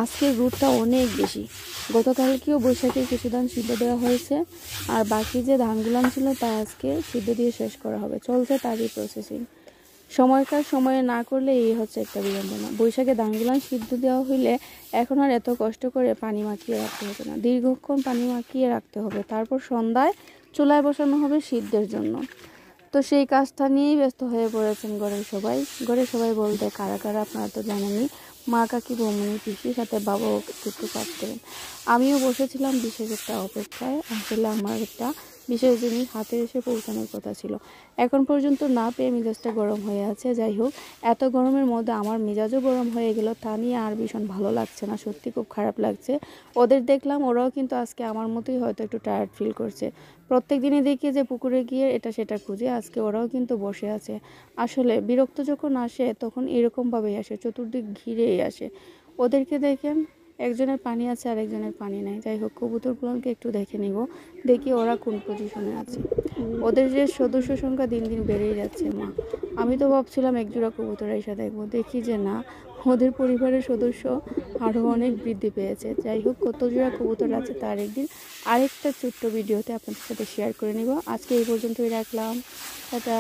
আজকের রোদটা অনেক বেশি। গতকালকেও বৈশাখের কিছু ধান সিদ্ধ দেওয়া হয়েছে, আর বাকি যে ধানগুলো ছিল তা আজকে সিদ্ধ দিয়ে শেষ করা হবে। চলছে তারই প্রসেসিং। সময়কার সময়ে না করলে এই হচ্ছে একটা বিড়ম্বনা। বৈশাখে ধানগুলো সিদ্ধ দেওয়া হইলে এখন আর এত কষ্ট করে পানি মাখিয়ে রাখতে হবে না, দীর্ঘক্ষণ পানি মাখিয়ে রাখতে হবে। তারপর সন্ধ্যায় চুলায় বসানো হবে সিদ্ধের জন্য। তো সেই কাজটা নিয়েই ব্যস্ত হয়ে পড়েছেন ঘরের সবাই বলতে কারা কারা আপনারা তো জানেনই। মা, কাকি, বৌমনি, পিসি, সাথে বাবাও একটু কাজ করেন। আমিও বসেছিলাম বিশেষ একটা অপেক্ষায়। আসলে আমার একটা বিশেষ জিনিস হাতে এসে পৌঁছানোর কথা ছিল, এখন পর্যন্ত না পেয়ে মেজাজটা গরম হয়ে আছে। যাই হোক, এত গরমের মধ্যে আমার মেজাজও গরম হয়ে গেল, তা নিয়ে আর ভীষণ ভালো লাগছে না, সত্যি খুব খারাপ লাগছে। ওদের দেখলাম ওরাও কিন্তু আজকে আমার মতোই হয়তো একটু টায়ার্ড ফিল করছে। প্রত্যেক দিনই দেখি যে পুকুরে গিয়ে এটা সেটা খুঁজে, আজকে ওরাও কিন্তু বসে আছে। আসলে বিরক্ত যখন আসে তখন এরকমভাবেই আসে, চতুর্দিক ঘিরেই আসে। ওদেরকে দেখেন, একজনের পানি আছে আর একজনের পানি নেই। যাই হোক, কবুতরগুলোকে একটু দেখে নিব, দেখি ওরা কোন পজিশনে আছে। ওদের যে সদস্য সংখ্যা দিন দিন বেড়েই যাচ্ছে। মা, আমি তো ভাবছিলাম একজোড়া কবুতর এসে দেখবো, দেখি যে না, ওদের পরিবারের সদস্য আরও অনেক বৃদ্ধি পেয়েছে। যাই হোক, কত জোড়া কবুতর আছে তার একদিন আরেকটা ছোট্ট ভিডিওতে আপনাদের সাথে শেয়ার করে নিব। আজকে এই পর্যন্তই রাখলাম, টাটা।